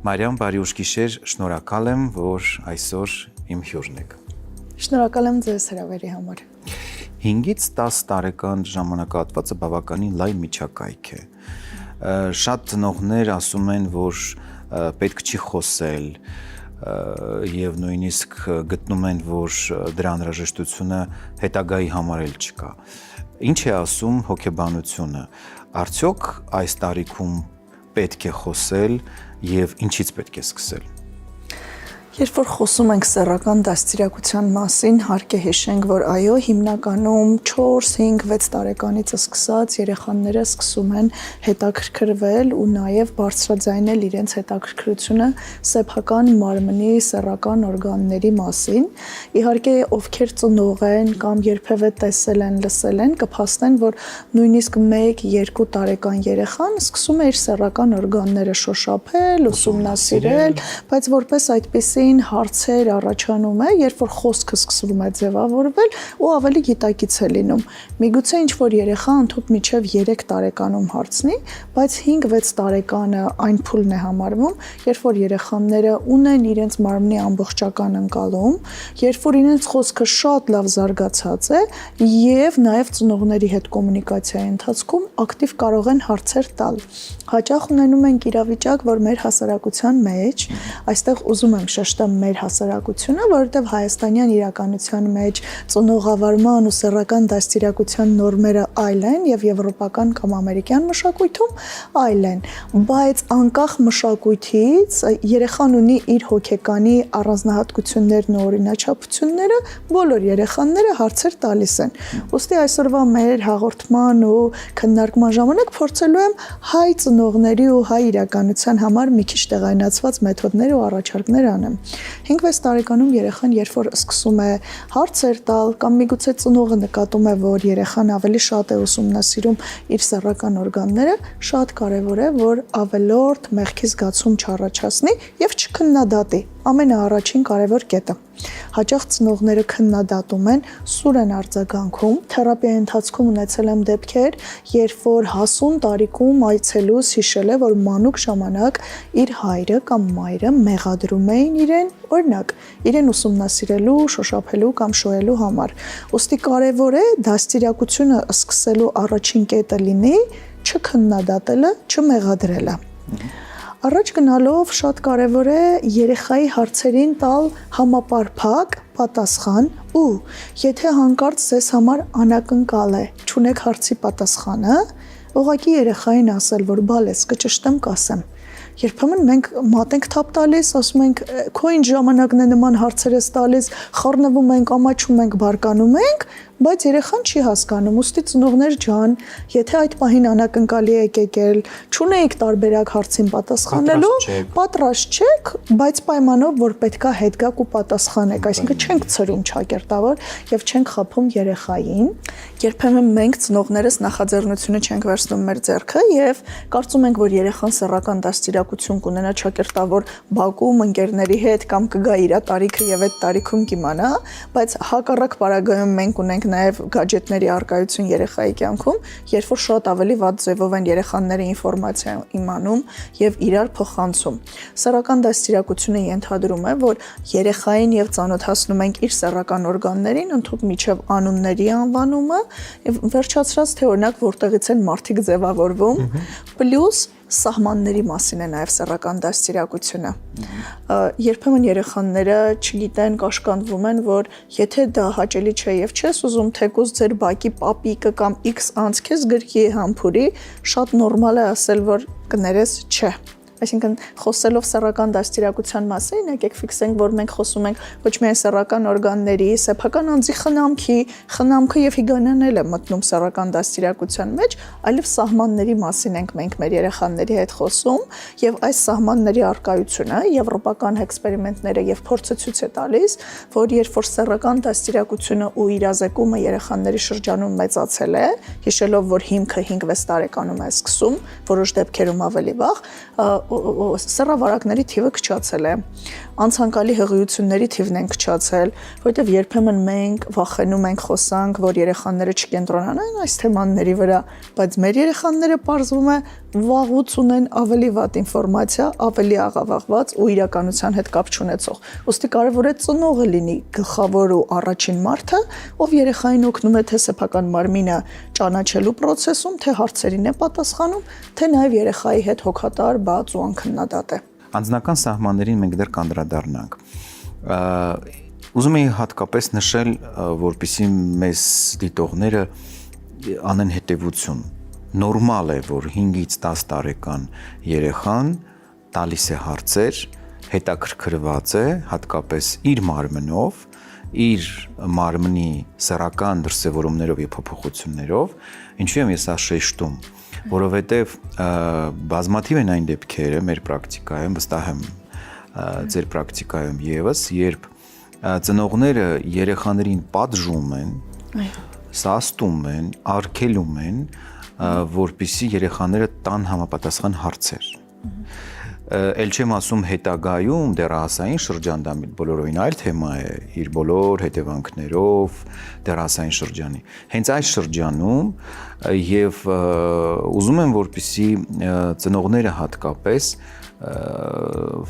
Մարիամ, բարի ուշ գիշեր, շնորհակալ եմ, որ այսօր իմ հյուրն եք։ Շնորհակալ եմ ձեզ հրավերի համար։ 5-ից 10 տարեկան ժամանակահատվածը բավականին լայն միջակայք է։ Շատ ծնողներ ասում են, որ պետք չի խոսել եւ նույնիսկ գտնում են, որ դրա անհրաժեշտությունը հետագայի համար էլ չկա։ Ինչ է ասում հոգեբանությունը։ Արդյոք այս տարիքում պետք է խոսել եւ ինչից պետք է սկսել։ Երբ որ խոսում ենք սեռական դաստիարակության մասին, հարկ է հիշենք, որ այո, հիմնականում 4, 5, 6 տարեկանից սկսած երեխաները սկսում են հետաքրքրվել ու նաև բարձրաձայնել իրենց հետաքրքրությունը սեփական մարմնի սեռական օրգանների մասին։ Իհարկե, ովքեր ծնող են կամ երբևէ տեսել են, լսել են, կփաստեն, որ նույնիսկ 1-2 տարեկան երեխան սկսում է իր սեռական օրգանները շոշափել, ուսումնասիրել, բայց որպես այդպիսի հարցեր առաջանում է, երբ որ խոսքը սկսվում է ձևավորվել ու ավելի գիտակից է լինում։ Միգուցե ինչ-որ երեխա ընդհանուր մինչև 3 տարեկանում հարցնի, բայց 5-6 տարեկանը այն փուլն է համարվում, երբ որ երեխաները ունեն իրենց մարմնի ամբողջական ընկալում, երբ որ իրենց խոսքը շատ լավ զարգացած է եւ նաեւ ծնողների հետ կոմունիկացիայի ընթացքում ակտիվ կարող են հարցեր տալ։ Հաճախ ունենում ենք իրավիճակ, որ մեր հասարակության մեջ, այստեղ ուզում եմ շեշտել մեր հասարակությունը, որովհետև հայաստանյան իրականության մեջ ծնողավարման ու սեռական դաստիարակության նորմերը այլ են եւ եվրոպական կամ ամերիկյան մշակույթում այլ են, բայց անկախ մշակույթից երեխան ունի իր հոգեկանի առանձնահատկություններն ու օրինաչափությունները, բոլոր երեխաները հարցեր տալիս են։ Ուստի այսօրվա մեր հաղորդման ու քննարկման ժամանակ փորձելու եմ հայ ծնողների ու հայ իրականության համար մի քիչ տեղայնացված մեթոդներ ու առաջարկներ անեմ։ 5-6 տարեկանում երեխան, երբ որ սկսում է հարցեր տալ կամ միգուցե ծնողը նկատում է, որ երեխան ավելի շատ է ուսումնասիրում իր սեռական օրգանները, շատ կարևոր է, որ ավելորդ մեղքի զգացում չառաջացնի եւ չքննադատի։ Ամենաառաջին կարևոր կետը։ Հաճախ ծնողները քննադատում են, սուր են արձագանքում, թերապիայի ընթացքում ունեցել եմ դեպքեր, երբ որ հասուն տարիքում այցելուց հիշել է, որ մանուկ ժամանակ իր հայրը կամ մայրը մեղադրում էին իրեն, օրինակ, իրեն ուսումնասիրելու, շոշափելու կամ շոյելու համար։ Ուստի կարևոր է դաստիարակությունը սկսելու առաջին կետը լինի չքննադատելը, չմեղադրելը։ Առաջ գնալով շատ կարևոր է երեխայի հարցերին տալ համապարփակ պատասխան ու եթե հանկարծ ձեզ համար անակնկալ է, չունեք հարցի պատասխանը, ուղղակի երեխային ասել, որ բալես կճշտեմ կասեմ։ Երբեմն մենք մատ ենք թափ տալիս, ասում ենք, քո ինչ ժամանակն է նման հարցեր ես տալիս, խառնվում ենք, ամաչում ենք, բարկանում ենք, բայց երեխան չի հասկանում, ուստի ծնողներ ջան, եթե այդ պահին անակնկալի եք եկել, չունեիք տարբերակ հարցին պատասխանելու, պատրաստ չեք, բայց պայմանով, որ պետքա հետ գաք ու պատասխանեք, այսինքն չենք ցրում ճակերտավոր եւ չենք խփում երեխային։ Երբեմն մենք ծնողներս նախաձեռնությունը չենք վերցնում մեր ձեռքը եւ կարծում ենք, որ երեխան սեռական դաստիարակություն կունենա ճակերտավոր բակում ընկերների հետ կամ կգա իր տարիքը եւ այդ տարիքում կիմանա, բայց հակառակ պարագայում մենք ունենք նաև գadgetների առկայություն երեխայի կյանքում, երբ որ շատ ավելի վատ ձևով են երեխաները ինֆորմացիա իմանում եւ իրար փոխանցում։ Սեռական դաստիարակությունը ենթադրում է, որ երեխային եւ ծանոթացնում ենք իր սեռական օրգաններին, ընդհանուր միջև անունների անվանումը եւ վերջացրած թե օրինակ որտեղից են մարդիկ ձևավորվում, պլյուս սահմանների մասին է նաև սեռական դաստիարակությունը։ Երբեմն երեխաները չգիտեն, կաշկանդվում են, որ եթե դա հաճելի չէ եւ չես ուզում թեկուզ ձեր բակի պապիկը կամ X անց քեզ գրքի համբուրի, շատ նորմալ է ասել, որ կներես չէ։ Այսինքն խոսելով սեռական դաստիարակության մասին, եկեք ֆիքսենք, որ մենք խոսում ենք ոչ միայն սեռական օրգանների, սեփական անձի խնամքը եւ հիգիենան էլ է մտնում սեռական դաստիարակության մեջ, այլև սահմանների մասին ենք մենք մեր երեխաների հետ խոսում եւ այս սահմանների առկայությունը եվրոպական էքսպերիմենտները եւ փորձը ցույց է տալիս, որ երբ որ սեռական դաստիարակությունը ու իրազեկումը երեխաների շրջանում մեծացել է, հիշելով որ հիմքը 5-6 տարեկանում է սկսում, որոշ դեպքերում ավելի վաղ, սեռավարակների թիվը քչացել է, անցանկալի հղիությունների թիվն են քչացել, որովհետև երբեմն մենք վախենում ենք խոսանք, որ երեխաները չկենտրոնանան այս թեմաների վրա, բայց մեր երեխաները պարզվում է վաղուց ունեն ավելի վատ ինֆորմացիա, ավելի աղավաղված ու իրականության հետ կապ չունեցող։ Ոստի կարևոր է ծնողը լինի գլխավոր ու առաջին մարդը, ով երեխային օգնում է թե սեփական մարմինը ճանաչելու process-ում, թե հարցերին է պատասխանում, թե նաև երեխայի հետ հոգատար, բաց ու անքննադատ է։ Անձնական սահմաններին մենք դեռ կանդրադառնանք։ Ուզում եի հատկապես նշել, որպեսզի մեզ դիտողները անեն հետևություն։ Նորմալ է, որ 5-ից 10 տարեկան երեխան տալիս է հարցեր, հետաքրքրված է հատկապես իր մարմնով, իր մարմնի սեռական դրսևորումներով եւ փոփոխություններով, ինչու եմ ես շեշտում, որովհետեւ բազմաթիվ են այն դեպքերը մեր պրակտիկայում, վստահ եմ ձեր պրակտիկայում եւս, երբ ծնողները երեխաներին պատժում են, սաստում են, արգելում են, որպեսզի երեխաները տան համապատասխան հարցեր։ Էլ չեմ ասում հետագայում դեռահասային շրջան, դա բոլորովին այլ թեմա է, իր բոլոր հետևանքներով դեռահասային շրջանի։ Հենց այս շրջանում եւ ուզում եմ, որպեսզի ծնողները հատկապես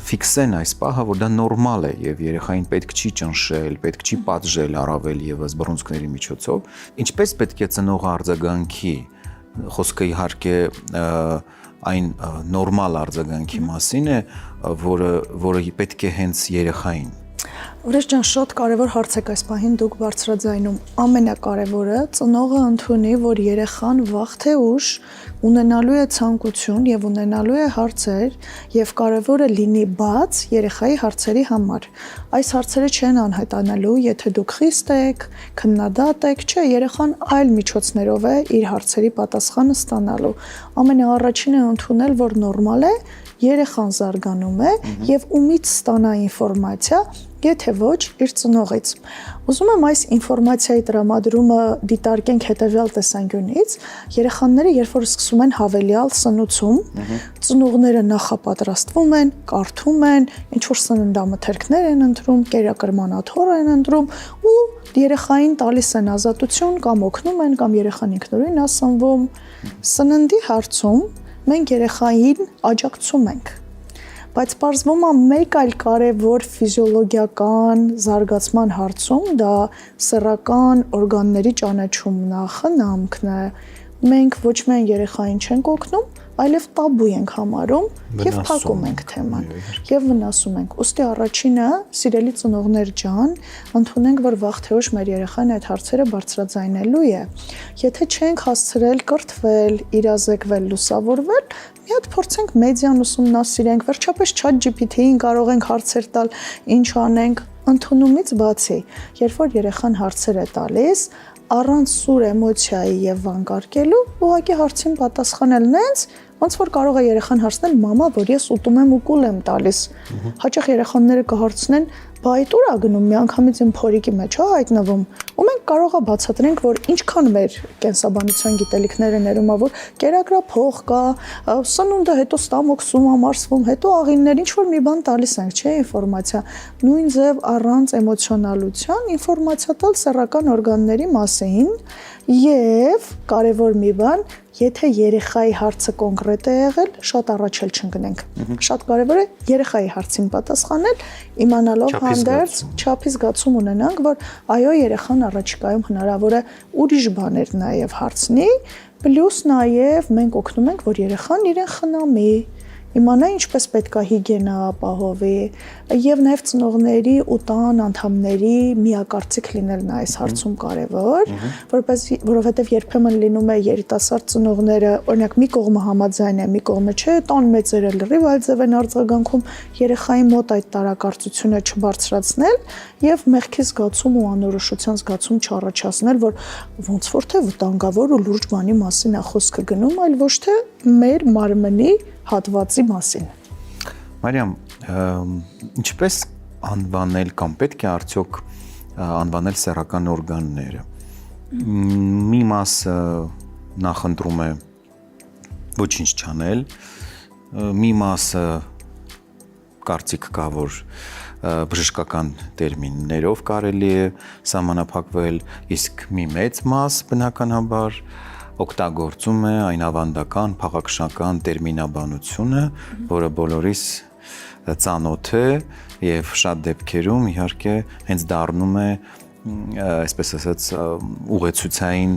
ֆիքսեն այս պահը, որ դա նորմալ է եւ երեխային պետք չի ճնշել, պետք չի պատժել առավել եւս բռունցքների միջոցով, ինչպես պետք է ծնողը արձագանքի, խոսքը իհարկե այն նորմալ արձագանքի մասին է, որը պետք է հենց երեխային։ Ուրեշ ջան, շատ կարևոր հարց եք այս պահին դուք բարձրաձայնում։ Ամենակարևորը ծնողը ընդունի, որ երեխան վաղ թե ուշ ունենալու է ցանկություն եւ ունենալու է հարցեր եւ կարևորը լինի բաց երեխայի հարցերի համար։ Այս հարցերը չեն անհետանալու, եթե դուք խիստ եք, քննադատ եք, չէ, երեխան այլ միջոցներով է իր հարցերի պատասխանը ստանալու։ Ամենաառաջինը ընդունել, որ նորմալ է, երեխան զարգանում է եւ ումից ստանա ինֆորմացիա, եթե ոչ իր ծնողից։ Ուզում եմ այս ինֆորմացիայի տրամադրումը դիտարկենք հետևյալ տեսանկյունից, երեխաները երբ որ սկսում են հավելյալ սնուցում, ծնողները նախապատրաստվում են, կարդում են, ինչ որ սննդամթերքներ են ընտրում, կերակրմանաթոռ են ընտրում ու երեխային տալիս են ազատություն կամ օգնում են կամ երեխան ինքնուրույն է սնվում։ Սննդի հարցում մենք երեխային աջակցում ենք, բայց պարզվում է մեկ այլ կարևոր ֆիզիոլոգիական զարգացման հարցում դա սեռական օրգանների ճանաչումն է, խնամքն է, մենք ոչ միայն երեխային չենք օգնում, այլև տաբու ենք համարում եւ փակում ենք թեման եւ վնասում ենք։ Ոստի առաջինը, սիրելի ծնողներ ջան, ընդունենք, որ վաղ թե ուշ մեր երեխան այդ հարցերը բարձրաձայնելու է։ Եթե չենք հասցրել կրթվել, իրազեկվել, լուսավորվել, մի հատ փորձենք մեդիան ուսումնասիրենք, վերջապես ChatGPT-ին կարող ենք հարցեր տալ, ինչ անենք, ընդունումից բացի, երբ որ երեխան հարցեր է տալիս, առանց սուր էմոցիայի եւ վանկարկելու, ուղղակի հարցին պատասխանել նենց, ոնց որ կարող է երեխան հարցնել մամա, որ ես ուտում եմ ու կուլ եմ տալիս։ Հաճախ երեխաները կհարցնեն, բա այդ ուր ա գնում, միանգամից իմ փորիկի մեջ է հայտնվում։ Ու մենք կարող է բացատրենք, որ ինչքան մեր կենսաբանության գիտելիքները ներում է, որ կերակրափող կա, սնունդը հետո ստամոքսում ամարսվում, հետո աղիններ, ինչ որ մի բան տալիս ենք, չէ, ինֆորմացիա։ Նույն ձև առանց էմոցիոնալության ինֆորմացիա տալ սեռական օրգանների մասին եւ կարևոր մի բան, եթե երեխայի հարցը կոնկրետ է եղել, շատ առաջ էլ չընկնենք։ Շատ կարևոր է երեխայի հարցին պատասխանել, իմանալով հանդերձ չափի զգացում ունենանք, որ այո, երեխան առաջիկայում հնարավոր է ուրիշ բաներ նաև հարցնի, պլյուս նաև մենք օգնում ենք, որ երեխան իրեն խնամի, իմանա ինչպես պետք է հիգիենա ապահովի եւ նաեւ ծնողների ու տան անդամների միակարծիք լինելն է այս հարցում կարեւոր, որովհետեւ երբեմն լինում է երիտասարդ ծնողները, օրինակ մի կողմը համաձայն է, մի կողմը չէ, տան մեծերը լրիվ այլ ձև են արձագանքում, երեխայի մոտ այդ տարակարծությունը չբարձրացնել եւ մեղքի զգացում ու անորոշության զգացում չառաջացնել, որ ոնց որ թե վտանգավոր ու լուրջ բանի մասին է խոսքը գնում, այլ ոչ թե մեր մարմնի հատվածի մասին։ Մարիամ, ինչպես անվանել կամ պետք է արդյոք անվանել սեռական օրգանները։ Մի մասը նախընտրում է ոչինչ չանել, մի մասը կարծիք կա, որ բժշկական տերմիններով կարելի է սահմանափակվել, իսկ մի մեծ մաս բնականաբար օգտագործում է այն ավանդական փաղաքշական տերմինաբանությունը, որը բոլորիս ծանոթ է եւ շատ դեպքերում իհարկե հենց դառնում է այսպես ասած ուղեցույցային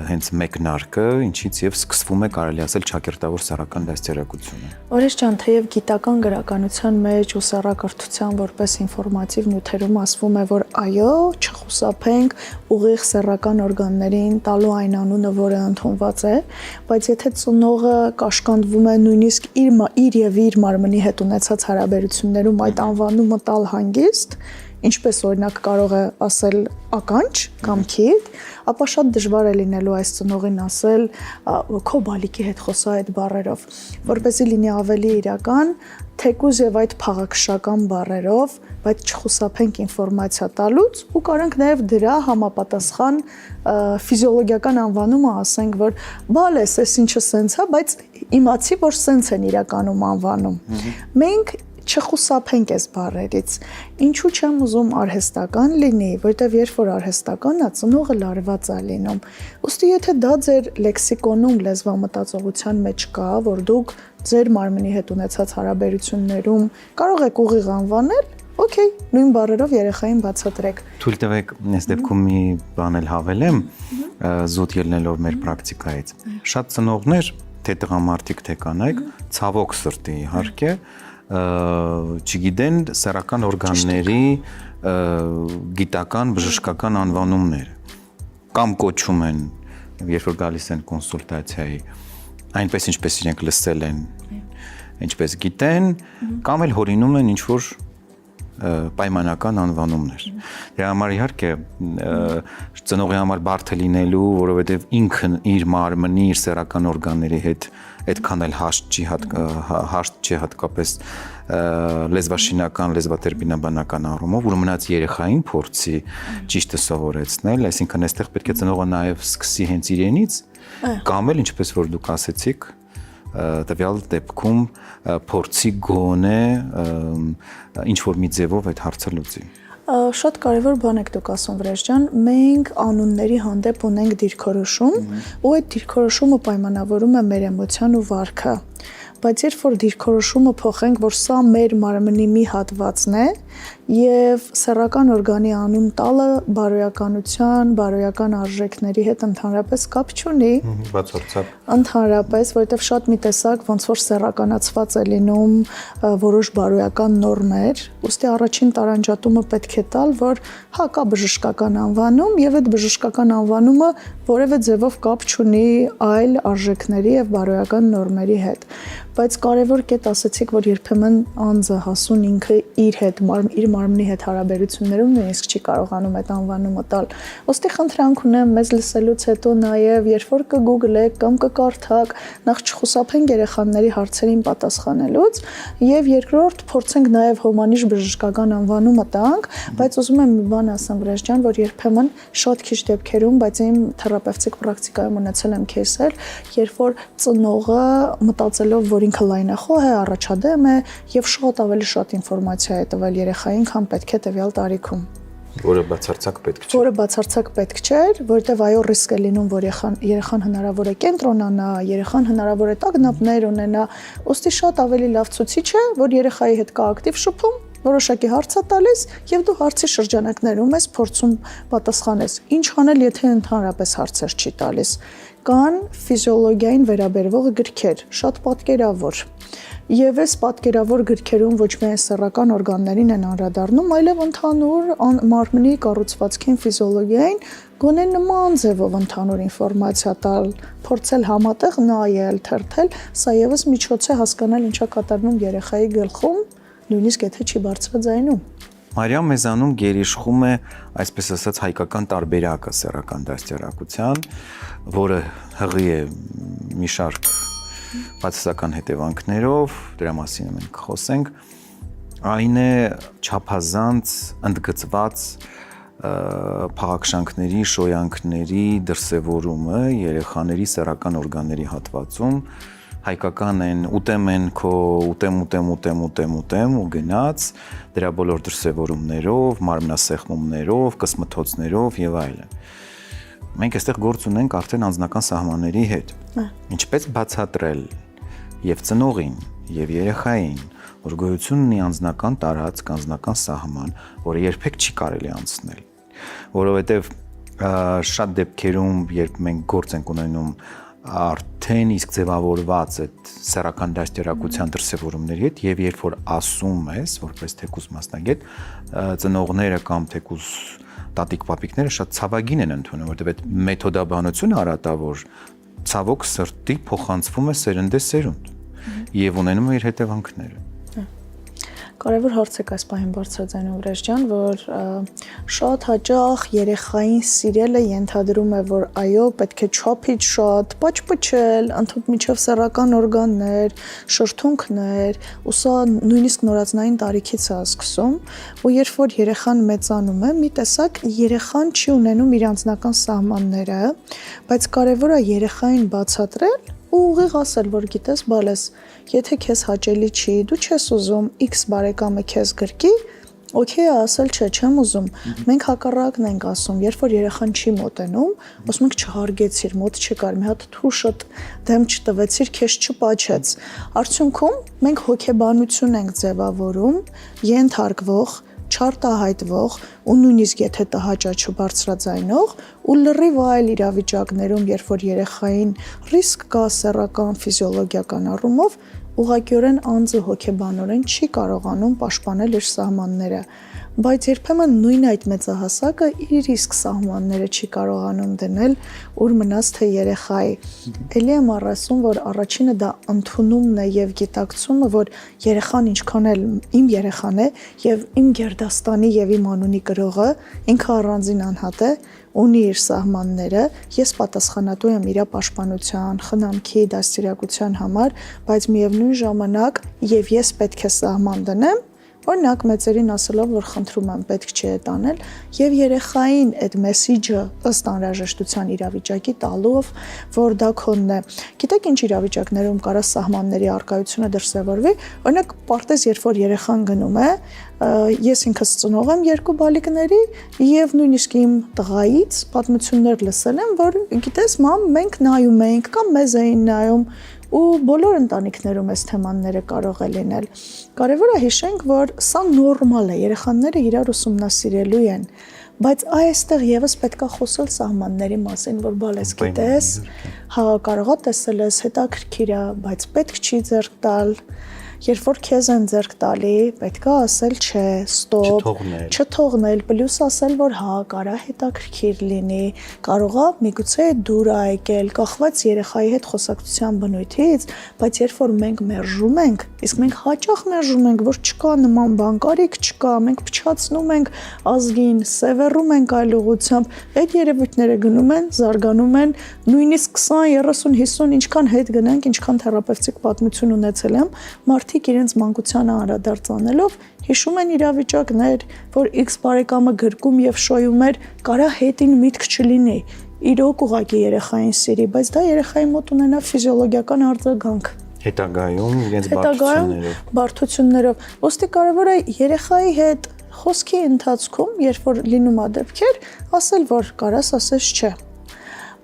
հենց մեկնարկը, ինչից եւ սկսվում է կարելի ասել ճակերտավոր սեռական դաստիարակությունը։ Օրես ջան, թեև գիտական գրականության մեջ ու սեռակրթության որպես ինֆորմատիվ նյութերում ասվում է, որ այո, չխուսափենք ուղիղ սեռական օրգաններին տալու այն անունը, որը ընդունված է, բայց եթե ծնողը կաշկանդվում է նույնիսկ իր եւ իր մարմնի հետ ունեցած հարաբերություններում այդ անվանումը տալ հանգիստ, ինչպես օրինակ կարող է ասել ականջ կամ քիթ, ապա շատ դժվար է լինելու այս ծնողին ասել քո բալիկի հետ խոսա այդ բառերով, որպեսզի լինի ավելի իրական, թեկուզ եւ այդ փաղաքշական բառերով, բայց չխուսափենք ինֆորմացիա տալուց ու կարանք նաեւ դրա համապատասխան ֆիզիոլոգիական անվանումը ասենք, որ բալես, էս ինչը սենց է, բայց իմացի, որ սենց են իրականում անվանում։ Մենք չխուսափենք այս բառերից։ Ինչու չեմ ուզում արհեստական լինի, որտեվ երբ որ արհեստական է, ծնողը լարված է լինում։ Ուստի եթե դա ձեր լեքսիկոնում լեզվամտածողության մեջ կա, որ դուք ձեր մարմնի հետ ունեցած հարաբերություններում կարող եք ուղիղ անվանել, օքեյ, նույն բառերով երեխային բացատրեք։ Թույլ տվեք, այս դեպքում մի բան էլ հավելեմ, զուտ ելնելով մեր պրակտիկայից։ Շատ ծնողներ, թե տղամարդիկ, թե կանայք, ցավոք սրտի իհարկե, չգիտեն սեռական օրգանների գիտական բժշկական անվանումները կամ կոչում են, երբ որ գալիս են կոնսուլտացիայի, այնպես ինչպես իրենք լսել են, ինչպես գիտեն, կամ էլ հորինում են ինչ-որ պայմանական անվանումներ։ Դրա համար իհարկե ծնողի համար բարդ է լինելու, որովհետև ինքն իր մարմնի, իր սեռական օրգանների հետ այդքան էլ հաստ չի հատկապես լեզվաշինական, լեզվատերմինաբանական առումով, որ մնաց երեխային փորձի ճիշտը սովորեցնել, այսինքն այստեղ պետք է ծնողը նաև սկսի հենց իրենից, կամ էլ ինչպես որ դուք ասեցիք, տվյալ դեպքում փորձի գոնե ինչ-որ մի ձևով այդ հարցը լուծի։ Շատ կարևոր բան եք դուք ասում, Վրեժ ջան, մենք անունների հանդեպ ունենք դիրքորոշում, ու այդ դիրքորոշումը պայմանավորում է մեր էմոցիան ու վարքը։ Բայց երբ որ դիրքորոշումը փոխենք, որ սա մեր մարմնի մի հատվածն է, եւ սեռական օրգանի անուն տալը բարոյականության, բարոյական արժեքների հետ ընդհանրապես կապ չունի։ Բացարձակ։ Ընդհանրապես, որովհետեւ շատ մի տեսակ ոնց որ սեռականացված է լինում որոշ բարոյական նորմեր, ուստի առաջին տարանջատումը պետք է տալ, որ հա կա բժշկական անվանում եւ այդ բժշկական անվանումը որևէ ձևով կապ չունի այլ արժեքների եւ բարոյական նորմերի հետ։ Բայց կարևոր կետ ասացիք, որ երբեմն անձը հասուն ինքը իր հետ, իր մարմնի հետ հարաբերություններում նույնիսկ չի կարողանում այդ անվանումը տալ։ Ոստի խնդրանք ունեմ մեզ լսելուց հետո նաև երբ որ կգուգլեք կամ կկարդաք, նախ չխուսափենք երեխաների հարցերին պատասխանելուց եւ երկրորդ փորձենք նաև հոմանիշ բժշկական անվանումը տանք, բայց ուզում եմ մի բան ասեմ Վրեժ ջան, որ երբեմն շատ քիչ դեպքերում, բայց իմ թերապևտիկ պրակտիկայում ունեցել եմ кейսեր, երբ որ ծնողը մտածելով, որ ինքը լայնախոհ է, առաջադեմ է եւ շատ ավելի շատ ինֆորմացիա է տվել երեխային, քան պետք է տվյալ տարիքում։ Որը բացարձակ պետք չէ։ Որը բացարձակ պետք չէր, որովհետեւ այո ռիսկ է լինում, որ երեխան հնարավոր է կենտրոնանա, երեխան հնարավոր է տագնապներ ունենա, ուստի շատ ավելի լավ ցուցիչ է, որ երեխայի հետ կա ակտիվ շփում, որոշակի հարց է տալիս եւ դու հարցի շրջանակներում ես փորձում պատասխանես։ Ինչ անել, եթե ընդհանրապես հարցեր չի տալիս։ Կան ֆիզիոլոգիային վերաբերվող գրքեր, շատ պատկերավոր։ Եվ այս պատկերավոր գրքերում ոչ միայն սեռական օրգաններին են անդրադառնում, այլև ընդհանուր մարմնի կառուցվածքին, ֆիզիոլոգիային գոնե նման ձևով ընդհանուր ինֆորմացիա տալ, փորձել համատեղ նայել, թերթել, սա եւս միջոց է հասկանալ ինչա կատարվում երեխայի գլխում, նույնիսկ եթե չի բարձրաձայնում։ Մարիամ մեզանում գերիշխում է, այսպես ասած, հայկական տարբերակը սեռական դաստիարակության, որը հղի է մի շարք բացասական հետևանքներով, դրա մասին մենք կխոսենք, այն է չափազանց ընդգծված փաղաքշանքների, շոյանքների դրսևորումը երեխաների սեռական օրգանների հատվածում, հայկական են, ուտեմ են քո, ուտեմ ու գնաց, դրա բոլոր դրսևորումներով, մարմնասեղմումներով, կսմթոցներով եւ այլն։ Մենք այստեղ գործ ունենք արդեն անձնական սահմանների հետ։ Ինչպես բացատրել եւ ծնողին, եւ երեխային, որ գոյություն ունի անձնական տարածք, անձնական սահման, որը երբեք չի կարելի անցնել, որովհետեւ շատ դեպքերում, երբ մենք գործ ենք ունենում արդեն իսկ ձևավորված այդ սեռական դաստիարակության դրսևորումների հետ եւ երբ որ ասում ես, որպես թեկուզ մասնագետ, ծնողները կամ թեկուզ տատիկ-պապիկները շատ ցավագին են ընդունում, որովհետեւ այդ մեթոդաբանությունը արատավոր ցավոք սրտի փոխանցվում է սերնդե սերունդ եւ ունենում է իր հետևանքները։ Կարևոր հարց է այս պահին բարձրաձայնում Վրեժ ջան, որ շատ հաճախ երեխային սիրելը ենթադրում է, որ այո, պետք է չափից շատ պաճպճել, ընդհանուր միջև սեռական օրգաններ, շրթունքներ, ու սա նույնիսկ նորածնային տարիքից է սկսում, ու երբ որ երեխան մեծանում է, մի տեսակ երեխան չի ունենում իր անձնական սահմանները, բայց կարևոր է երեխային բացատրել ու ուղիղ ասել, որ գիտես, բալես, եթե քեզ հաճելի չի, դու չես ուզում X բարեկամը քեզ գրկի, օքեյ է ասել, չէ, չեմ ուզում։ Մենք հակառակն ենք ասում, երբ որ երեխան չի մոտենում, ասում ենք չհարգեցիր, մոտ չկար, մի հատ թուշդ դեմ չտվեցիր, քեզ չպաչեց։ Արդյունքում մենք հոգեբանություն ենք ձևավորում, ենթարկվող, չարտահայտվող ու նույնիսկ եթե տհաճա չբարձրաձայնող ու լրիվ այլ իրավիճակներում, երբ որ երեխային ռիսկ կա սեռական ֆիզիոլոգիական առումով, ուղղակիորեն անձը հոգեբանորեն չի կարողանում պաշտպանել իր սահմանները, բայց երբեմն նույն այդ մեծահասակը իր իսկ սահմանները չի կարողանում դնել, ուր մնաց թե երեխայի։ Էլի եմ ասում, որ առաջինը դա ընդունումն է եւ գիտակցումը, որ երեխան ինչքան էլ իմ երեխան է եւ իմ գերդաստանի եւ իմ անունի կրողը, ինքը առանձին անհատ է, ունի իր սահմանները, ես պատասխանատու եմ իր պաշտպանության, խնամքի, դաստիարակության համար, բայց միևնույն ժամանակ եւ ես պետք է սահման դնեմ, օրինակ մեծերին ասելով, որ խնդրում եմ, պետք չի այդ անել, եւ երեխային այդ մեսիջը ըստ անհրաժեշտության իրավիճակի տալով, որ դա քոնն է։ Գիտեք ինչ իրավիճակներում կարա սահմանների արկայությունը դրսևորվի, օրինակ պարտեզ երբ որ երեխան գնում է, ես ինքս ծնող եմ երկու բալիկների եւ նույնիսկ իմ տղայից պատմություններ լսել եմ, որ գիտես, մամ, մենք նայում էինք կամ մեզ էին նայում ու բոլոր ընտանիքներում այս թեմաները կարող է լինել։ Կարևոր է հիշենք, որ սա նորմալ է, երեխաները իրար ուսումնասիրելու են, բայց այստեղ եւս պետքա խոսել սահմանների մասին, որ բալես գիտես, հա կարողա տեսել ես, հետաքրքիր է, բայց պետք չի ձեռք տալ։ Երբ որ քեզ են ձեռք տալի, պետքա ասել չէ, ստոպ, չթողնել, պլյուս ասել, որ հա, կարա հետաքրքիր լինի, կարողա միգուցե դուր է եկել, կախված երեխայի հետ խոսակցության բնույթից, բայց երբ որ մենք մերժում ենք, իսկ մենք հաճախ մերժում ենք, որ չկա նման բան, կարիք չկա, մենք փչացնում ենք ազգին, սևեռում ենք այլ ուղղությամբ, այդ երևույթները գնում են, զարգանում են, նույնիսկ 20, 30, 50, ինչքան հետ գնանք, ինչքան թերապևտիկ պատմություն ունեցել եմ, մարդիկ իրենց մանկությանը անդրադարձ անելով հիշում են իրավիճակներ, որ X բարեկամը գրկում եւ շոյում էր, կարա հետին միտք չլինի, իրոք ուղղակի երեխային սիրի, բայց դա երեխայի մոտ ունենա ֆիզիոլոգիական արձագանք։ Հետագայում իրենց բարդություններով։ Ոստի կարևոր է երեխայի հետ խոսքի ընթացքում, երբ որ լինում է դեպքեր, ասել, որ կարաս ասես չէ։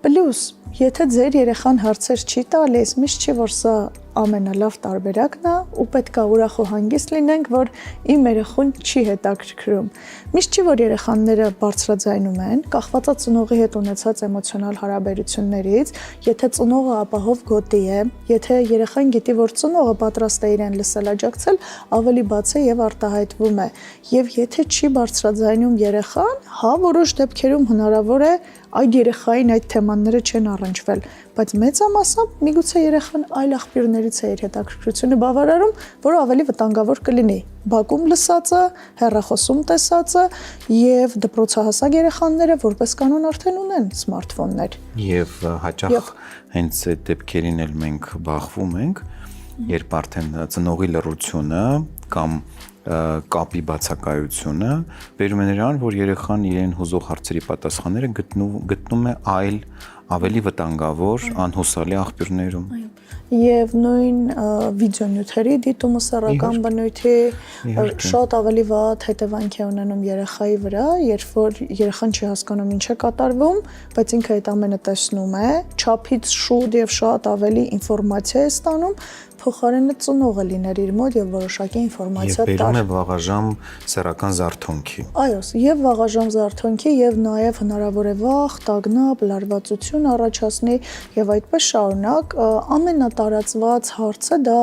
Պլյուս, եթե ձեր երեխան հարցեր չի տալիս, միշտ չի, որ սա ամենալավ տարբերակն է ու պետք է ուրախ ու հանգիստ լինենք, որ իմ երեխուն չի հետաքրքրում։ Միշտ չի, որ երեխաները բարձրաձայնում են, կախված է ծնողի հետ ունեցած էմոցիոնալ հարաբերություններից, եթե ծնողը ապահով գոտի է, եթե երեխան գիտի, որ ծնողը պատրաստ է իրեն լսել, աջակցել, ավելի բաց է եւ արտահայտվում է։ Եվ եթե չի բարձրաձայնում երեխան, հա, որոշ դեպքերում հնարավոր է այդ երեխային այդ թեմաները չեն առնչվել, բայց մեծամասամբ միգուցե երեխան այլ աղբյուրներից է իր հետաքրքրությունը բավարարում, որը ավելի վտանգավոր կլինի։ Բակում լսածը, հեռախոսում տեսածը եւ դպրոցահասակ երեխաները որպես կանոն արդեն ունեն սմարթֆոններ։ Եվ հաճախ հենց այդ դեպքերին էլ մենք բախվում ենք, երբ արդեն ծնողի լռությունը կամ կապի բացակայությունը բերում է նրան, որ երեխան իրեն հուզող հարցերի պատասխանները գտնում է այլ ավելի վտանգավոր անհուսալի աղբյուրներում։ Եվ նույն վիդեոնյութերի դիտումը սեռական բնույթի շատ ավելի վատ հետևանք է ունենում երեխայի վրա, երբ որ երեխան չի հասկանում ինչ է կատարվում, բայց ինքը այդ ամենը տեսնում է, չափից շուտ եւ շատ ավելի ինֆորմացիա է ստանում, փոխարենը ծնողը լիներ իր մոտ եւ որոշակի ինֆորմացիա տար։ Եվ բերում է վաղաժամ սեռական զարթոնքի։ Այո, եւ վաղաժամ զարթոնքի եւ նաեւ հնարավոր է վախ, տագնապ, լարվածություն առաջացնի եւ այդպես շարունակ ամենատարածված հարցը դա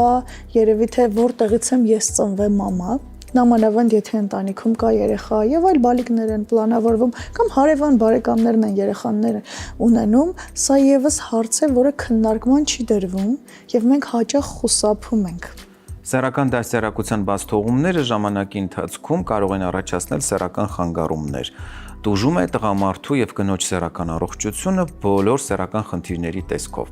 երևի թե որտեղից եմ ես ծնվել մամա, նամանավանդ եթե ընտանիքում կա երեխա եւ այլ բալիկներ են պլանավորվում կամ հարևան բարեկամներն են երեխաները ունենում, սա եւս հարց է, որը քննարկման չի դրվում եւ մենք հաճախ խուսափում ենք։ Սեռական դաստիարակության բաց թողումները ժամանակի ընթացքում կարող են առաջացնել սեռական խանգարումներ։ Տուժում է տղամարդու եւ կնոջ սեռական առողջությունը բոլոր սեռական խնդիրների տեսքով։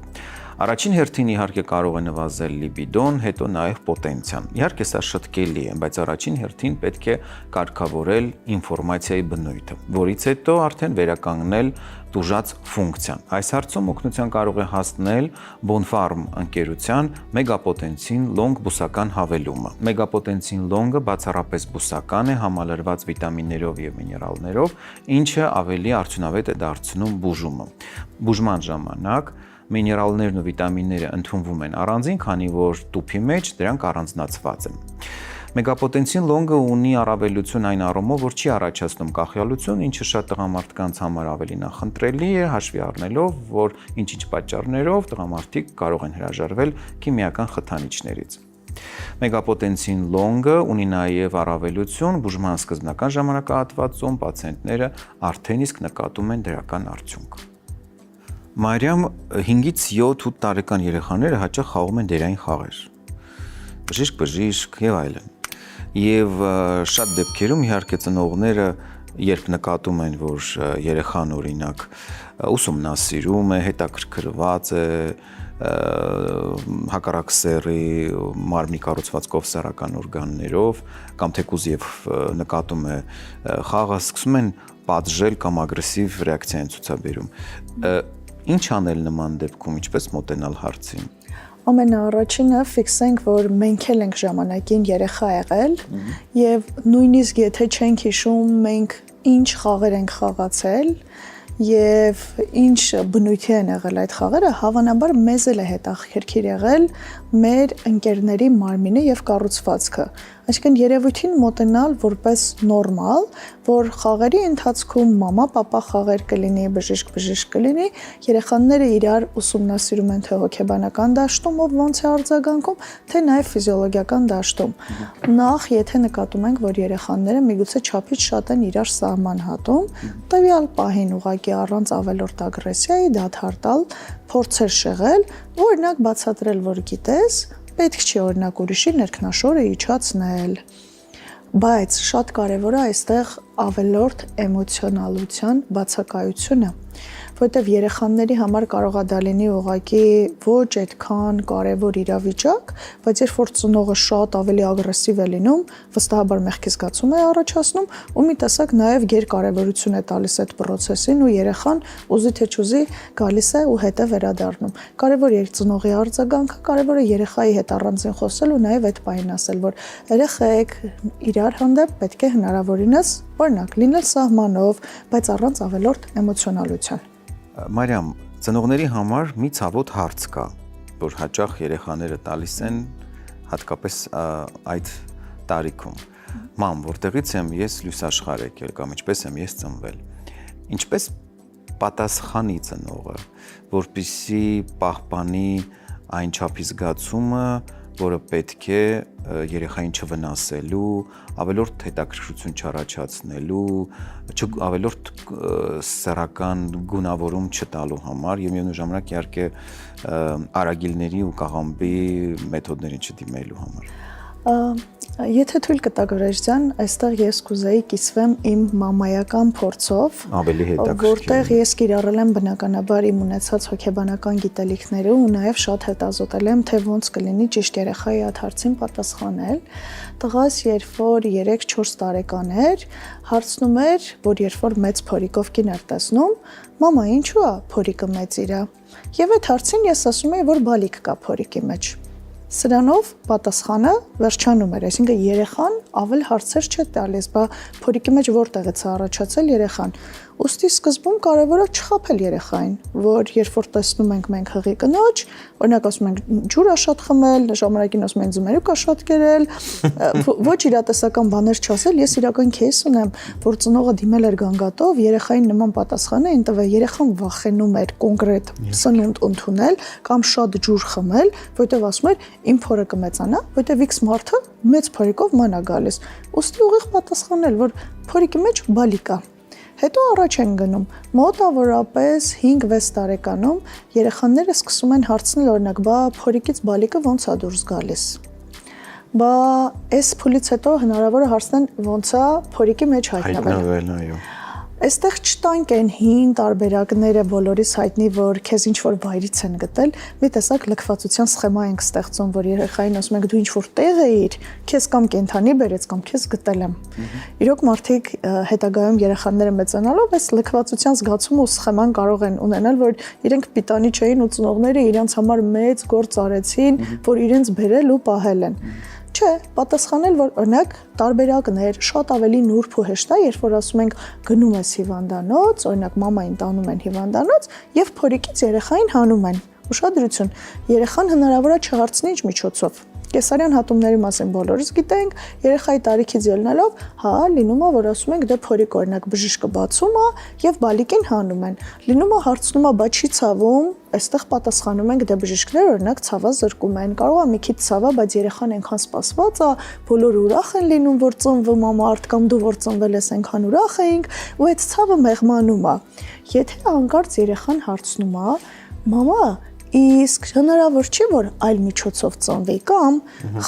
Առաջին հերթին իհարկե կարող է նվազել լիբիդոն, հետո նաև պոտենցիան։ Իհարկե սա շտկելի է, բայց առաջին հերթին պետք է կարգավորել ինֆորմացիայի բնույթը, որից հետո արդեն վերականգնել տուժած ֆունկցիան։ Այս հարցում օգնության կարող է հասնել Bonfarm ընկերության մեգապոտենցին լոնգ բուսական հավելումը։ Մեգապոտենցին լոնգը բացառապես բուսական է, համալրված վիտամիններով եւ միներալներով, ինչը ավելի արդյունավետ է դարձնում բուժումը։ Բուժման ժամանակ միներալներն ու վիտամինները ընդունվում են առանձին, քանի որ տուփի մեջ դրանք առանձնացված են։ Մեգապոտենցին լոնգը ունի առավելություն այն առումով, որ չի առաջացնում կախյալություն, ինչը շատ տղամարդկանց համար ավելի նախընտրելի է, հաշվի առնելով, որ ինչ-ինչ պատճառներով տղամարդիկ կարող են հրաժարվել քիմիական խթանիչներից։ Մեգապոտենցին լոնգը ունի նաև առավելություն, բուժման սկզբնական ժամանակահատվածում պացիենտները արդեն իսկ նկատում են դրական արդյունք։ Մարիամ 5-ից 7-8 տարեկան երեխաները հաճախ խաղում են դերային խաղեր, բժիշկ եւ այլն։ Եվ շատ դեպքերում իհարկե ծնողները, երբ նկատում են, որ երեխան օրինակ ուսումնասիրում է, հետաքրքրված է հակառակ սեռի մարմնի կառուցվածքով սեռական օրգաններով, կամ թեկուզ եւ նկատում է խաղը, սկսում են պատժել կամ ագրեսիվ ռեակցիա են ցուցաբերում։ Ինչ անել նման դեպքում, ինչպես մոտենալ հարցին։ Ամենաառաջինը ֆիքսենք, որ մենք էլ ենք ժամանակին երեխա եղել եւ նույնիսկ եթե չենք հիշում մենք ինչ խաղեր ենք խաղացել եւ ինչ բնույթի են եղել այդ խաղերը, հավանաբար մեզ էլ է հետաքրքիր եղել մեր ընկերների մարմինը եւ կառուցվածքը։ Այսինքն երևույթին մոտենալ որպես նորմալ, որ խաղերի ընթացքում մամա-պապա խաղեր կլինի, բժիշկ կլինի, երեխաները իրար ուսումնասիրում են թե հոգեբանական դաշտում, ով ոնց է արձագանքում, թե նաև ֆիզիոլոգիական դաշտում։ Նախ, եթե նկատում ենք, որ երեխաները միգուցե չափից շատ են իրար սահման հատում, տվյալ պահին ուղղակի առանց ավելորդ ագրեսիայի դադար տալ, փորձեր շեղել, օրինակ բացատրել, որ գիտես, պետք չի օրինակ ուրիշի ներքնաշորը իջացնել, բայց շատ կարևոր է այստեղ ավելորդ էմոցիոնալության բացակայությունը, որտեղ երեխաների համար կարող է դա լինի ուղղակի ոչ այդքան կարևոր իրավիճակ, բայց երբ որ ծնողը շատ ավելի ագրեսիվ է լինում, վստահաբար մեղքի զգացում է առաջացնում ու մի տեսակ նաև գերկարևորություն է տալիս այդ process-ին ու երեխան ուզի թե չուզի գալիս է ու հետ է վերադառնում։ Կարևոր է ծնողի արձագանքը, կարևոր է երեխայի հետ առանձին խոսել ու նաև այդ բանին ասել, որ երեխեք իրար հանդեպ պետք է հնարավորինս օրինակ լինել սահմանով, բայց առանց ավելորդ էմոցիոնալության։ Մարիամ, ծնողների համար մի ցավոտ հարց կա, որ հաճախ երեխաները տալիս են հատկապես այդ տարիքում։ Մամ, որտեղից եմ ես լույսաշխարհ եկել կամ ինչպես եմ ես ծնվել։ Ինչպես պատասխանի ծնողը, որպեսզի պահպանի այն չափի զգացումը, որը պետք է երեխային չվնասելու, ավելորդ հետաքրքրություն չառաջացնելու, ավելորդ սեռական գունավորում չտալու համար եւ միևնույն ժամանակ իհարկե արագիլների ու կաղամբի մեթոդներին չդիմելու համար։ Եթե թույլ կտակ Վրեժյան, այստեղ ես կուզեի կիսվեմ իմ մամայական փորձով, Ավելի հետաքրքիր։ որտեղ ես կիրառել եմ բնականաբար իմ ունեցած հոգեբանական գիտելիքները ու նաև շատ հետազոտել եմ, թե ոնց կլինի ճիշտ երեխայի այդ հարցին պատասխանել։ Տղաս, երբ որ 3-4 տարեկան էր, հարցնում էր, որ երբ որ մեծ փորիկով կին էր տեսնում, մամա, ինչու է փորիկը մեծ իրա։ Եվ այդ հարցին ես ասում եի, որ բալիկ կա փորիկի մեջ։ Սրանով պատասխանը վերջանում էր, այսինքն երեխան ավել հարցեր չէ տալիս, բա փորիկի մեջ որտեղից է առաջացել երեխան։ Ուստի սկզբում կարևոր է չխաբել երեխային, որ երբ որ տեսնում ենք մենք հղի կնոջ, օրինակ ասում ենք ջուր ա շատ խմել, ժամանակին ասում են ձմերուկ ա շատ կերել, ոչ իրատեսական բաներ չասել, ես իրական кейս ունեմ, որ ծնողը դիմել էր գանգատով, երեխային նման պատասխան էին տվել, երեխան վախենում էր կոնկրետ սնունդ ընդունել կամ շատ ջուր խմել, որտեղ ասում էր իմ փորը կմեծանա, որտեղ X մարդը մեծ փորիկով ման է գալիս։ Ուստի ուղիղ պատասխանել, որ փորիկի մեջ բալիկ է։ Հետո առաջ են գնում, մոտավորապես 5-6 տարեկանում երեխաները սկսում են հարցնել, օրինակ, բա փորիկից բալիկը ոնց է դուրս գալիս։ Բա այս փուլից հետո հնարավոր է հարցնեն ոնց է փորիկի մեջ հայտնվել, այո։ Այստեղ չտանք են հին տարբերակները բոլորիս հայտնի, որ քեզ ինչ-որ վայրից են գտել, մի տեսակ լքվածության սխեմա ենք ստեղծում, որ երեխային ասում ենք դու ինչ-որ տեղ էիր, քեզ կամ կենթանի բերեց կամ քեզ գտել եմ։ Իրոք մարդիկ հետագայում երեխաները մեծանալով այս լքվածության զգացումը ու սխեման կարող են ունենալ, որ իրենք պիտանի չէին ու ծնողները իրենց համար մեծ գործ արեցին, որ իրենց բերել ու պահել են։ Չէ, պատասխանել, որ օրինակ տարբերակներ շատ ավելի նուրբ ու հեշտ է, երբ որ ասում ենք գնում ես հիվանդանոց, օրինակ մամային տանում են հիվանդանոց եւ փորիկից երեխային հանում են։ Ուշադրություն, երեխան հնարավոր է չհարցնի ինչ միջոցով։ Կեսարյան հատումների մասին բոլորս գիտենք, երեխայի տարիքից ելնելով, հա, լինում է, որ ասում ենք դե փորիկ օրինակ բժիշկը բացում է եւ բալիկին հանում են։ Լինում է հարցնում է, բա չի ցավում, այստեղ պատասխանում ենք դե բժիշկներ օրինակ ցավա զրկում են։ Կարող է մի քիչ ցավա, բայց երեխան այնքան սպասված է, բոլորը ուրախ են լինում, որ ծնվում է մարդ կամ դու որ ծնվել ես այնքան ուրախ էինք, ու այդ ցավը մեղմանում է։ Եթե հանկարծ երեխան հարցնում է, մամա իսկ հնարավոր չի, որ այլ միջոցով ծնվի կամ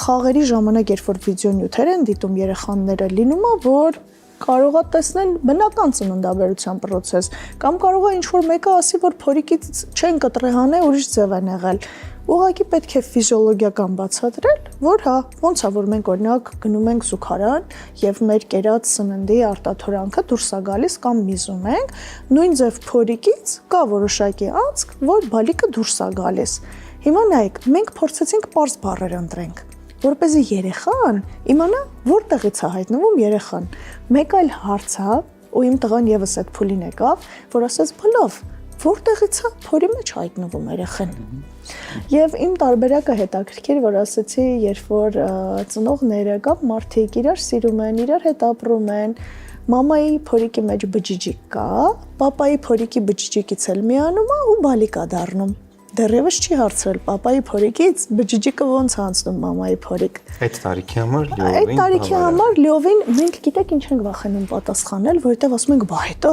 խաղերի ժամանակ, երբ որ վիդեոնյութեր են դիտում երեխաները, լինում է, որ կարող է տեսնել բնական ծննդաբերության process կամ կարող է ինչ-որ մեկը ասի, որ փորիկից չեն կտրի հանել, ուրիշ ձև են եղել։ Ուղղակի պետք է ֆիզիոլոգիական բացատրել, որ հա, ոնց է, որ մենք օրինակ գնում ենք զուգարան եւ մեր կերած սննդի արտաթորանքը դուրս է գալիս կամ միզում ենք, նույն ձև փորիկից կա որոշակի անցք, որ բալիկը դուրս է գալիս։ Հիմա նայեք, մենք փորձեցինք պարզ բառեր ընտրենք, որպեսզի երեխան իմանա որտեղից է հայտնվում երեխան։ Մեկ այլ հարց է, ու իմ տղան եւս այդ փուլին եկավ, որ ասեց՝ «Բլով, որտեղից է փորի մեջ հայտնվում երեխան»։ Եվ իմ տարբերակը հետաքրքիր, որ ասացի, երբ որ ծնողները կամ մարդիկ իրար սիրում են, իրար հետ ապրում են, մամայի փորիկի մեջ բջիջիկ կա, պապայի փորիկի բջիջիկից էլ միանում է ու բալիկ է դառնում։ Դեռևս չի հարցրել պապայի փորիկից բջիջիկը ոնց անցնում մամայի փորիկ։ Այդ տարիքի համար լիովին։ Այդ տարիքի համար լիովին մենք գիտեք ինչ ենք վախենում պատասխանել, որովհետև ասում ենք՝ «Բա հետո»։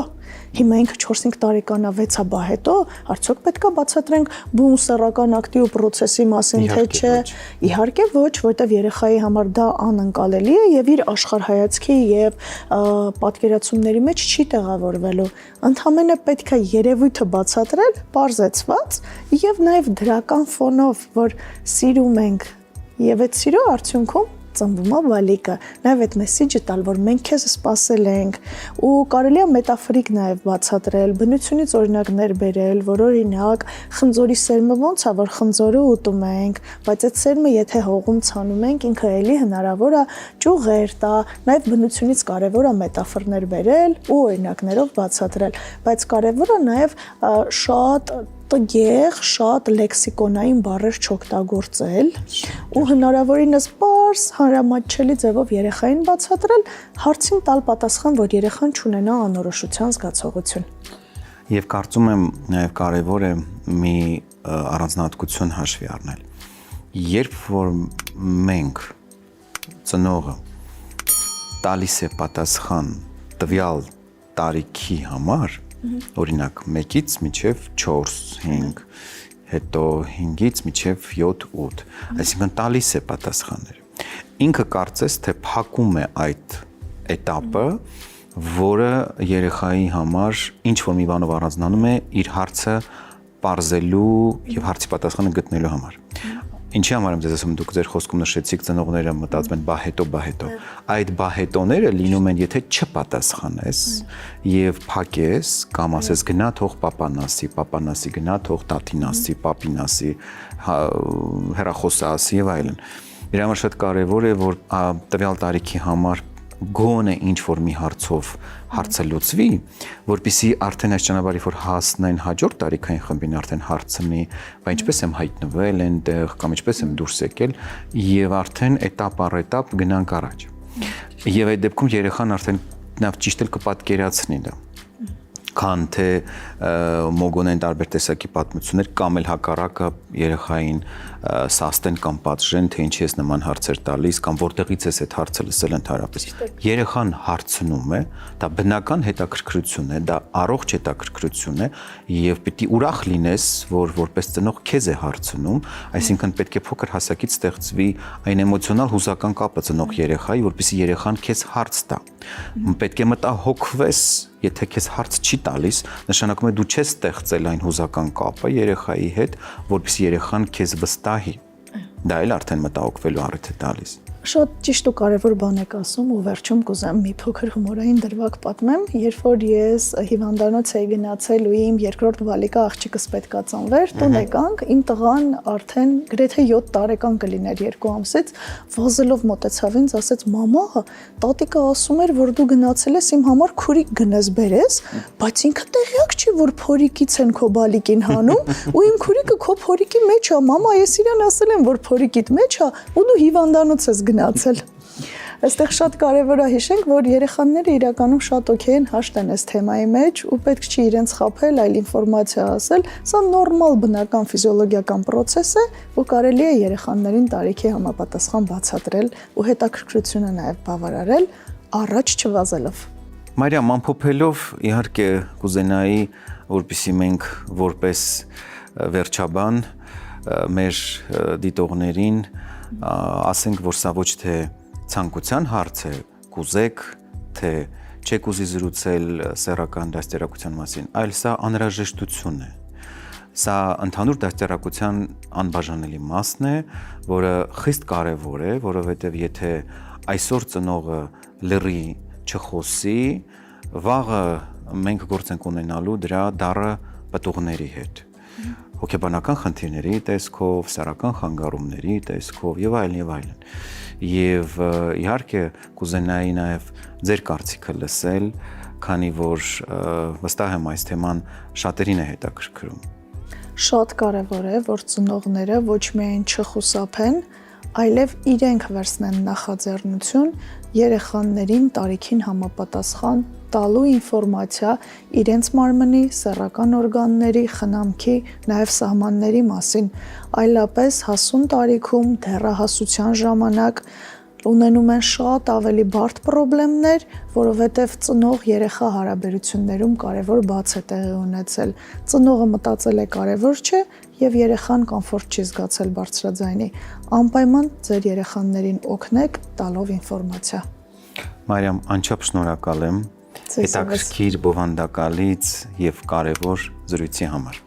Հիմա ինքը 4-5 տարեկան է, 6-ա, բա հետո, արդյոք պետքա բացատրենք բուն սեռական ակտի ու պրոցեսի մասին, թե չէ։ Իհարկե ոչ, որովհետև երեխայի համար դա անընկալելի է եւ իր աշխարհայացքի եւ պատկերացումների մեջ չի տեղավորվելու։ Ընդհանրապես պետքա երևույթը բացատրել, պարզեցված եւ նաեւ դրական ֆոնով, որ սիրում ենք եւ այդ սիրո արդյունքում ծնվում է բալիկը, նաև այդ մեսիջը տալ, որ մենք քեզ սպասել ենք, ու կարելի է մետաֆորիկ նաև բացատրել, բնությունից օրինակներ բերել, որ օրինակ խնձորի սերմը ոնց է, որ խնձորը ուտում ենք, բայց այդ սերմը եթե հողում ցանում ենք, ինքը էլի հնարավոր է ճյուղեր տա, նաև բնությունից կարևոր է մետաֆորներ բերել ու օրինակներով բացատրել, բայց կարևոր է նաև շատ տգեղ, շատ լեքսիկոնային բառեր չօգտագործել ու հնարավորինս պարզ, հանրամատչելի ձևով երեխային բացատրել, հարցին տալ պատասխան, որ երեխան չունենա անորոշության զգացողություն։ Եվ կարծում եմ նաև կարևոր է մի առանձնահատկություն հաշվի առնել։ Երբ որ մենք ծնողը տալիս է պատասխան տվյալ տարիքի համար, օրինակ 1-ից մինչև 4-5, հետո 5-ից մինչև 7-8, այսինքն տալիս է պատասխաններ։ ինքը կարծես թե փակում է այդ этаպը, որը երեխայի համար ինչ որ մի բանով առանձնանում է իր հարցը պարզելու եւ հարցի պատասխանը գտնելու համար։ Ինչի համար եմ ձեզ ասում, դուք ձեր խոսքում նշեցիք ծնողները մտածում են բա հետո։ Այդ բա հետոները լինում են, եթե չպատասխանես եւ փակես կամ ասես գնա թող պապան ասի, գնա թող տատին ասի, պապին ասի, հեռախոսը ասի եւ այլն։ Իր համար շատ կարեւոր է, որ տվյալ տարիքի համար գոնե ինչ որ մի հարցով հարցը լուծվի, որպեսզի արդեն այս ճանապարհի որ հասնեն հաջորդ տարիքային խմբին արդեն հարցնի, բա ինչպես եմ հայտնվել այնտեղ կամ ինչպես եմ դուրս եկել եւ արդեն этап առ этап գնանք առաջ։ Եվ այդ դեպքում երեխան արդեն նա ճիշտ էլ կպատկերացնի դա։ Քան թե մոգոնեն տարբեր տեսակի պատմություններ կամ էլ հակառակը երեխային սաստեն կամ պատժեն, թե ինչի ես նման հարցեր տալիս կամ որտեղից ես այդ հարցը լսել ընդհանրապես։ Երեխան հարցնում է, դա բնական հետաքրքրություն է, դա առողջ հետաքրքրություն է եւ պիտի ուրախ լինես, որ որպես ծնող քեզ է հարցնում, այսինքն պետք է փոքր հասակից ստեղծվի այն էմոցիոնալ հուզական կապը ծնող երեխայի, որպեսզի երեխան քեզ հարց տա։ Պետք է մտահոգվես, եթե քեզ հարց չի տալիս, նշանակում է դու չես ստեղծել այն հուզական կապը երեխայի հետ, որպեսզի երեխան քեզ վստահի։ Դա էլ արդեն մտահոգվելու առիթ է տալիս։ Շատ ճիշտ ու կարևոր բան եք ասում ու վերջում կուզեմ մի փոքր հումորային դրվագ պատմեմ, երբ որ ես հիվանդանոց էի գնացել ու իմ երկրորդ վալիկա աղջիկս պետքա ծնվեր, տուն եկանք, իմ տղան արդեն գրեթե 7 տարեկան կլիներ 2 ամսից, վազելով մոտեցավ ինձ, ասեց՝ «Մամա, տատիկը ասում էր, որ դու գնացել ես իմ համար քուրիկ գնես բերես, բայց ինքը տեղյակ չի, որ փորիկից են քո բալիկին հանում, ու իմ քուրիկը քո փորիկի մեջ է, մամա, ես իրան ասել եմ, որ փորիկիդ մեջ է, ու դու հիվանդանոց ես գնացել»։ Այստեղ շատ կարևոր է հիշենք, որ երեխաները իրականում շատ օքեյ են հաշտեն այս թեմայի մեջ ու պետք չի իրենց խաբել, այլ ինֆորմացիա ասել։ Սա նորմալ բնական ֆիզիոլոգիական process է, ու կարելի է երեխաներին տարիքի համապատասխան բացատրել ու հետաքրքրությունը նաև բավարարել, առաջ չվազելով։ Մարիամ, ամփոփելով, իհարկե կուզենայի, որպեսզի մենք որպես վերջաբան մեր դիտողներին ասենք, որ սա ոչ թե ցանկության հարց է, կուզեք, թե չեք ուզի զրուցել սեռական դաստիարակության մասին, այլ սա անհրաժեշտություն է։ Սա ընդհանուր դաստիարակության անբաժանելի մասն է, որը խիստ կարևոր է, որովհետև եթե այսօր ծնողը լռի, չխոսի, վաղը մենք գործ ենք ունենալու դրա դառը պտուղների հետ։ Հոգեբանական խնդիրների տեսքով, սեռական խանգարումների տեսքով եւ այլն եւ այլն։ Եվ իհարկե կուզենայի նաեւ ձեր կարծիքը լսել, քանի որ վստահ եմ այս թեման շատերին է հետաքրքրում։ Շատ կարևոր է, որ ծնողները ոչ միայն չխուսափեն, այլև իրենք վերցնեն նախաձեռնություն երեխաներին տարիքին համապատասխան տալու ինֆորմացիա իրենց մարմնի, սեռական օրգանների, խնամքի, նաև սահմանների մասին, այլապես հասուն տարիքում, դեռահասության ժամանակ ունենում են շատ ավելի բարդ խնդիրներ, որովհետև ծնող-երեխա հարաբերություններում կարևոր բաց է տեղի ունեցել։ Ծնողը մտածել է կարևոր չէ եւ երեխան կոմֆորտ չի զգացել բարձրաձայնի։ Անպայման ձեր երեխաներին օգնեք տալով ինֆորմացիա։ Մարիամ, անչափ շնորհակալ եմ հետաքրքիր, բովանդակալից եւ կարևոր զրույցի համար։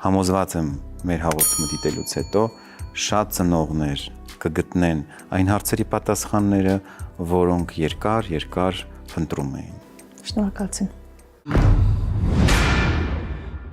Համոզված եմ մեր հաղորդումը դիտելուց հետո շատ ծնողներ կգտնեն այն հարցերի պատասխանները, որոնք երկար փնտրում էին։ Շնորհակալություն։